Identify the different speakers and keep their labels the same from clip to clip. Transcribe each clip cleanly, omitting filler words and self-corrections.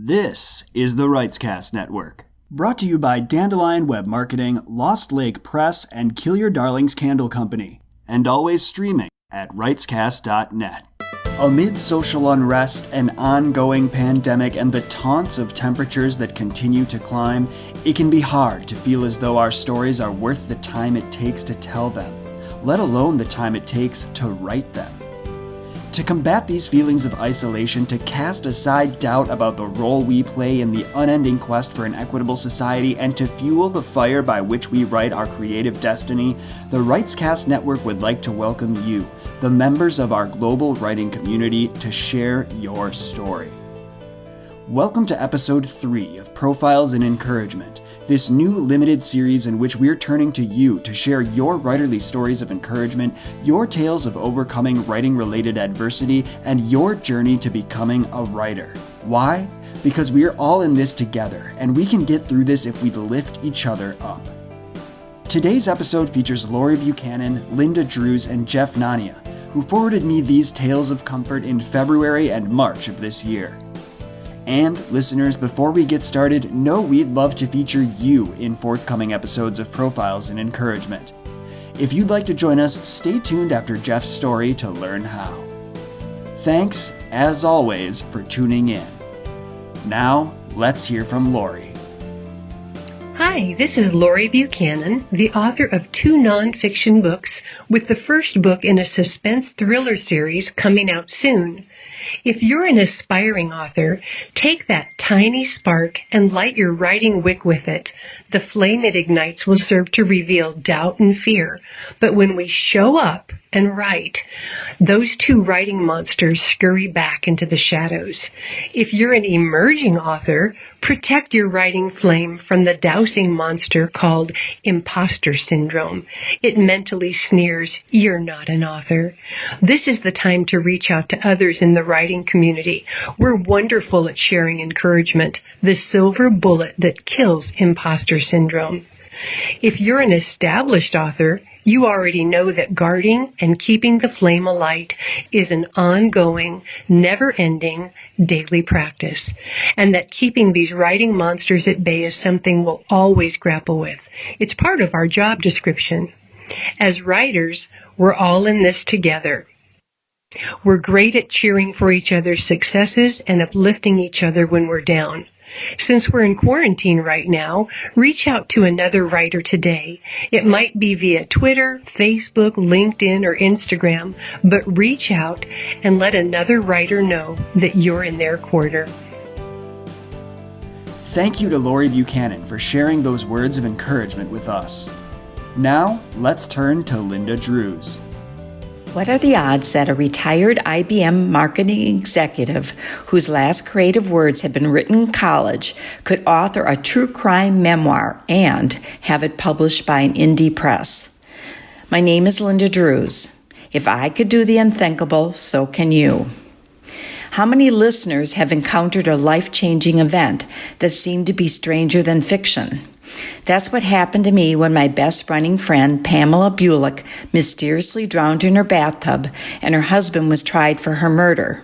Speaker 1: This is the Writescast Network, brought to you by Dandelion Web Marketing, Lost Lake Press, and Kill Your Darlings Candle Company, and always streaming at writescast.net. Amid social unrest, an ongoing pandemic, and the taunts of temperatures that continue to climb, it can be hard to feel as though our stories are worth the time it takes to tell them, let alone the time it takes to write them. To combat these feelings of isolation, to cast aside doubt about the role we play in the unending quest for an equitable society, and to fuel the fire by which we write our creative destiny, the Writescast Network would like to welcome you, the members of our global writing community, to share your story. Welcome to episode 3 of Profiles in Encouragement, this new limited series in which we're turning to you to share your writerly stories of encouragement, your tales of overcoming writing-related adversity, and your journey to becoming a writer. Why? Because we're all in this together, and we can get through this if we lift each other up. Today's episode features Laurie Buchanan, Lynda Drews, and Jeff Nania, who forwarded me these tales of comfort in February and March of this year. And, listeners, before we get started, know we'd love to feature you in forthcoming episodes of Profiles in Encouragement. If you'd like to join us, stay tuned after Jeff's story to learn how. Thanks, as always, for tuning in. Now, let's hear from Laurie.
Speaker 2: Hi, this is Laurie Buchanan, the author of 2 nonfiction books, with the first book in a suspense thriller series coming out soon. If you're an aspiring author, take that tiny spark and light your writing wick with it. The flame it ignites will serve to reveal doubt and fear. But when we show up and write, those 2 writing monsters scurry back into the shadows. If you're an emerging author, protect your writing flame from the dousing monster called imposter syndrome. It mentally sneers, "You're not an author." This is the time to reach out to others in the writing community. We're wonderful at sharing encouragement, the silver bullet that kills imposter syndrome. If you're an established author, you already know that guarding and keeping the flame alight is an ongoing, never-ending, daily practice, and that keeping these writing monsters at bay is something we'll always grapple with. It's part of our job description. As writers, we're all in this together. We're great at cheering for each other's successes and uplifting each other when we're down. Since we're in quarantine right now, reach out to another writer today. It might be via Twitter, Facebook, LinkedIn, or Instagram, but reach out and let another writer know that you're in their corner.
Speaker 1: Thank you to Laurie Buchanan for sharing those words of encouragement with us. Now, let's turn to Lynda Drews.
Speaker 3: What are the odds that a retired IBM marketing executive whose last creative words had been written in college could author a true crime memoir and have it published by an indie press? My name is Lynda Drews. If I could do the unthinkable, so can you. How many listeners have encountered a life-changing event that seemed to be stranger than fiction? That's what happened to me when my best running friend, Pamela Bulick, mysteriously drowned in her bathtub and her husband was tried for her murder.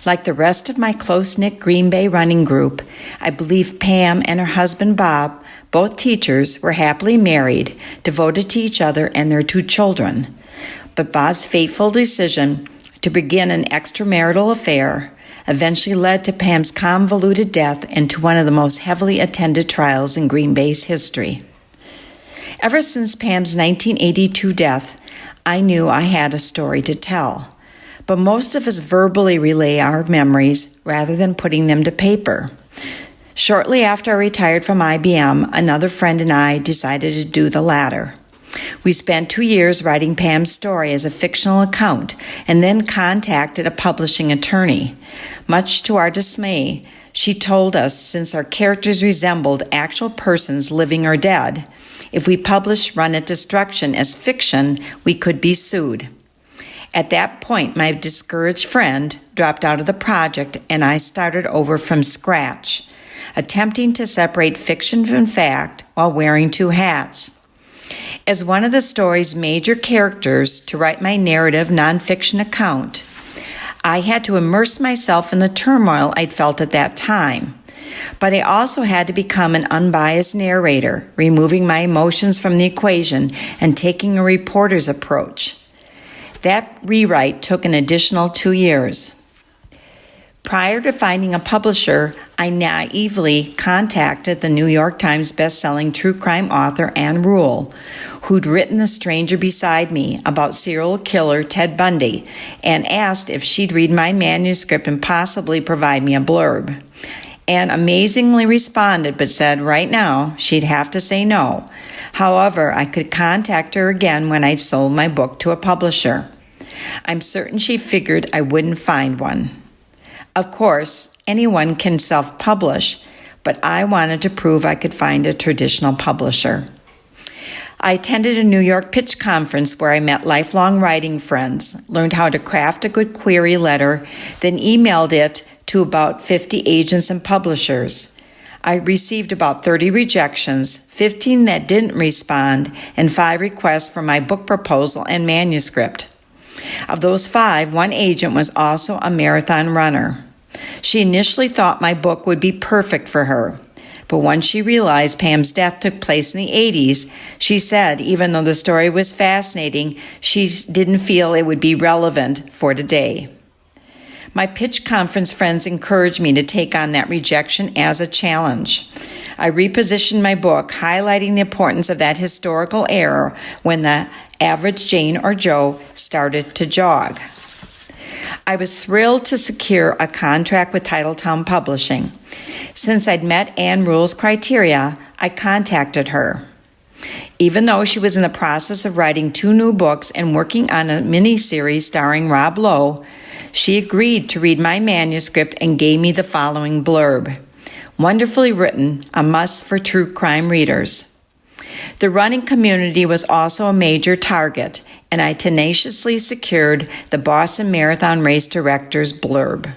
Speaker 3: Like the rest of my close-knit Green Bay running group, I believe Pam and her husband Bob, both teachers, were happily married, devoted to each other and their 2 children. But Bob's fateful decision to begin an extramarital affair eventually led to Pam's convoluted death and to one of the most heavily attended trials in Green Bay's history. Ever since Pam's 1982 death, I knew I had a story to tell, but most of us verbally relay our memories rather than putting them to paper. Shortly after I retired from IBM, another friend and I decided to do the latter. We spent 2 years writing Pam's story as a fictional account and then contacted a publishing attorney. Much to our dismay, she told us since our characters resembled actual persons living or dead, if we published Run at Destruction as fiction, we could be sued. At that point, my discouraged friend dropped out of the project and I started over from scratch, attempting to separate fiction from fact while wearing 2 hats. As one of the story's major characters to write my narrative nonfiction account, I had to immerse myself in the turmoil I'd felt at that time. But I also had to become an unbiased narrator, removing my emotions from the equation and taking a reporter's approach. That rewrite took an additional 2 years. Prior to finding a publisher, I naively contacted the New York Times bestselling true crime author Ann Rule, who'd written The Stranger Beside Me about serial killer Ted Bundy, and asked if she'd read my manuscript and possibly provide me a blurb. Ann amazingly responded, but said right now she'd have to say no. However, I could contact her again when I'd sold my book to a publisher. I'm certain she figured I wouldn't find one. Of course, anyone can self-publish, but I wanted to prove I could find a traditional publisher. I attended a New York pitch conference where I met lifelong writing friends, learned how to craft a good query letter, then emailed it to about 50 agents and publishers. I received about 30 rejections, 15 that didn't respond, and 5 requests for my book proposal and manuscript. Of those 5, one agent was also a marathon runner. She initially thought my book would be perfect for her, but once she realized Pam's death took place in the 80s, she said even though the story was fascinating, she didn't feel it would be relevant for today. My pitch conference friends encouraged me to take on that rejection as a challenge. I repositioned my book, highlighting the importance of that historical era when the average Jane or Joe started to jog. I was thrilled to secure a contract with Titletown Publishing. Since I'd met Ann Rule's criteria, I contacted her. Even though she was in the process of writing 2 new books and working on a miniseries starring Rob Lowe, she agreed to read my manuscript and gave me the following blurb. Wonderfully written, a must for true crime readers. The running community was also a major target, and I tenaciously secured the Boston Marathon race director's blurb.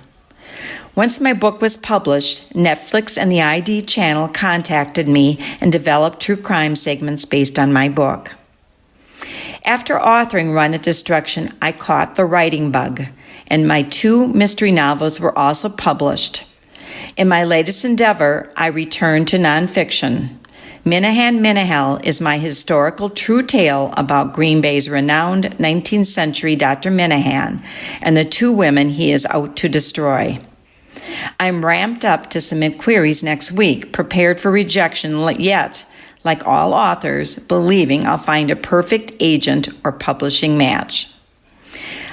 Speaker 3: Once my book was published, Netflix and the ID channel contacted me and developed true crime segments based on my book. After authoring Run at Destruction, I caught the writing bug, and my 2 mystery novels were also published. In my latest endeavor, I returned to nonfiction. Minahan Minahel is my historical true tale about Green Bay's renowned 19th century Dr. Minahan and the 2 women he is out to destroy. I'm ramped up to submit queries next week, prepared for rejection, yet, like all authors, believing I'll find a perfect agent or publishing match.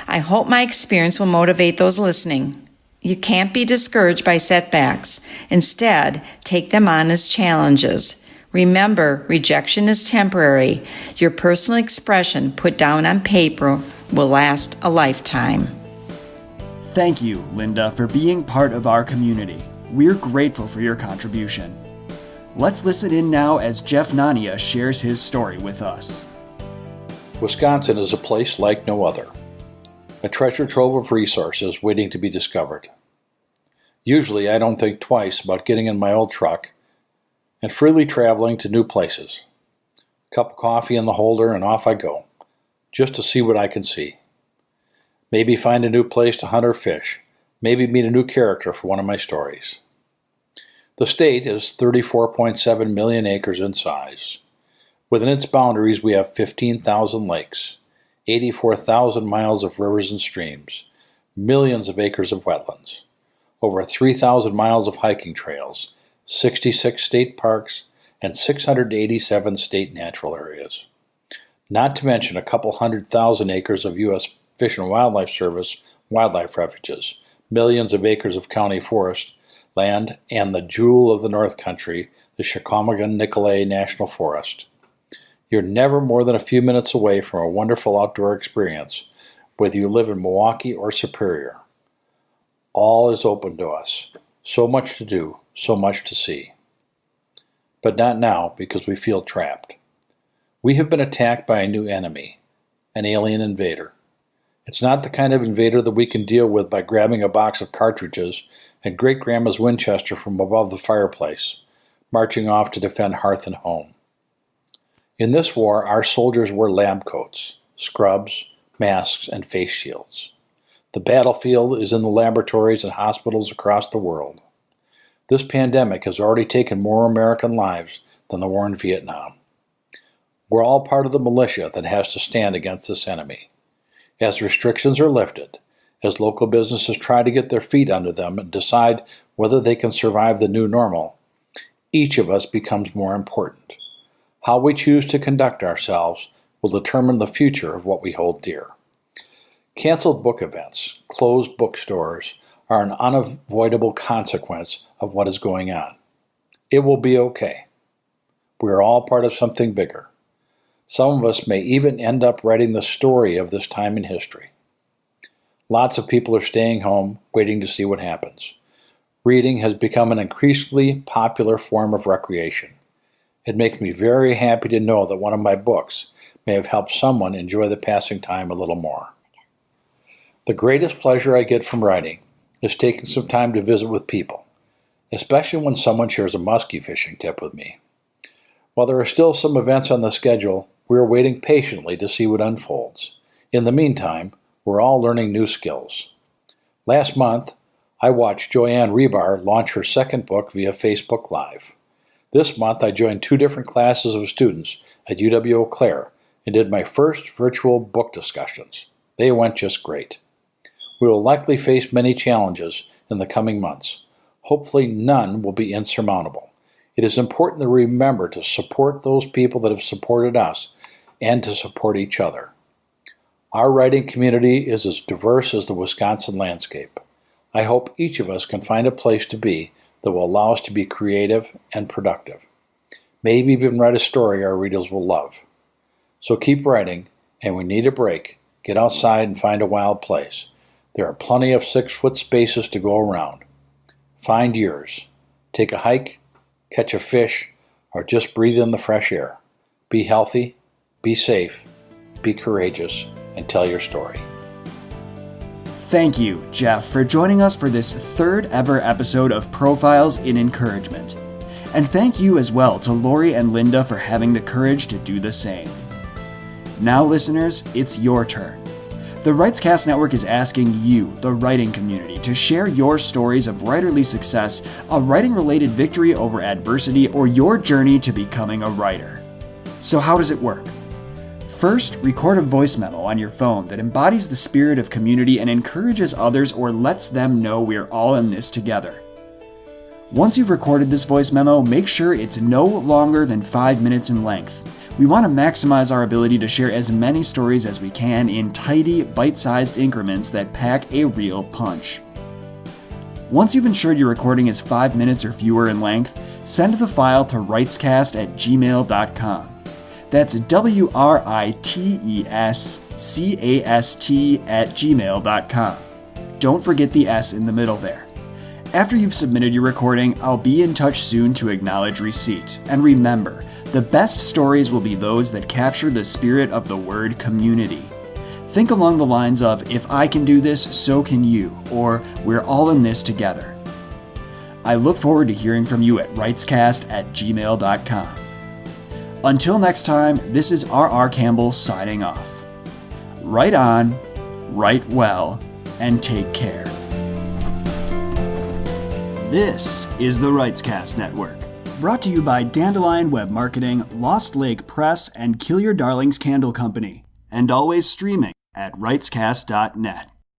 Speaker 3: I hope my experience will motivate those listening. You can't be discouraged by setbacks. Instead, take them on as challenges. Remember, rejection is temporary. Your personal expression put down on paper will last a lifetime.
Speaker 1: Thank you, Lynda, for being part of our community. We're grateful for your contribution. Let's listen in now as Jeff Nania shares his story with us.
Speaker 4: Wisconsin is a place like no other. A treasure trove of resources waiting to be discovered. Usually, I don't think twice about getting in my old truck and freely traveling to new places. Cup of coffee in the holder and off I go, just to see what I can see. Maybe find a new place to hunt or fish, maybe meet a new character for one of my stories. The state is 34.7 million acres in size. Within its boundaries we have 15,000 lakes, 84,000 miles of rivers and streams, millions of acres of wetlands, over 3,000 miles of hiking trails, 66 state parks, and 687 state natural areas. Not to mention a couple 100,000 acres of U.S. Fish and Wildlife Service wildlife refuges, millions of acres of county forest land, and the jewel of the North Country, the Chequamegon-Nicolet National Forest. You're never more than a few minutes away from a wonderful outdoor experience, whether you live in Milwaukee or Superior. All is open to us. So much to do, so much to see. But not now, because we feel trapped. We have been attacked by a new enemy, an alien invader. It's not the kind of invader that we can deal with by grabbing a box of cartridges and great-grandma's Winchester from above the fireplace, marching off to defend hearth and home. In this war, our soldiers wear lab coats, scrubs, masks, and face shields. The battlefield is in the laboratories and hospitals across the world. This pandemic has already taken more American lives than the war in Vietnam. We're all part of the militia that has to stand against this enemy. As restrictions are lifted, as local businesses try to get their feet under them and decide whether they can survive the new normal, each of us becomes more important. How we choose to conduct ourselves will determine the future of what we hold dear. Canceled book events, closed bookstores are an unavoidable consequence of what is going on. It will be okay. We are all part of something bigger. Some of us may even end up writing the story of this time in history. Lots of people are staying home, waiting to see what happens. Reading has become an increasingly popular form of recreation. It makes me very happy to know that one of my books may have helped someone enjoy the passing time a little more. The greatest pleasure I get from writing is taking some time to visit with people, especially when someone shares a muskie fishing tip with me. While there are still some events on the schedule, we are waiting patiently to see what unfolds. In the meantime, we're all learning new skills. Last month, I watched Joanne Rebar launch her second book via Facebook Live. This month, I joined 2 different classes of students at UW-Eau Claire and did my first virtual book discussions. They went just great. We will likely face many challenges in the coming months. Hopefully, none will be insurmountable. It is important to remember to support those people that have supported us and to support each other. Our writing community is as diverse as the Wisconsin landscape. I hope each of us can find a place to be that will allow us to be creative and productive. Maybe even write a story our readers will love. So keep writing, and when you need a break, get outside and find a wild place. There are plenty of 6-foot spaces to go around. Find yours. Take a hike, catch a fish, or just breathe in the fresh air. Be healthy, be safe, be courageous, and tell your story.
Speaker 1: Thank you, Jeff, for joining us for this 3rd ever episode of Profiles in Encouragement. And thank you as well to Laurie and Lynda for having the courage to do the same. Now, listeners, it's your turn. The WritesCast Network is asking you, the writing community, to share your stories of writerly success, a writing-related victory over adversity, or your journey to becoming a writer. So how does it work? First, record a voice memo on your phone that embodies the spirit of community and encourages others or lets them know we're all in this together. Once you've recorded this voice memo, make sure it's no longer than 5 minutes in length. We want to maximize our ability to share as many stories as we can in tidy, bite-sized increments that pack a real punch. Once you've ensured your recording is 5 minutes or fewer in length, send the file to writescast@gmail.com. That's WRITESCAST@gmail.com. Don't forget the S in the middle there. After you've submitted your recording, I'll be in touch soon to acknowledge receipt. And remember, the best stories will be those that capture the spirit of the word community. Think along the lines of, if I can do this, so can you, or we're all in this together. I look forward to hearing from you at writescast@gmail.com. Until next time, this is R.R. Campbell signing off. Write on, write well, and take care. This is the WritesCast Network, brought to you by Dandelion Web Marketing, Lost Lake Press, and Kill Your Darlings Candle Company, and always streaming at writescast.net.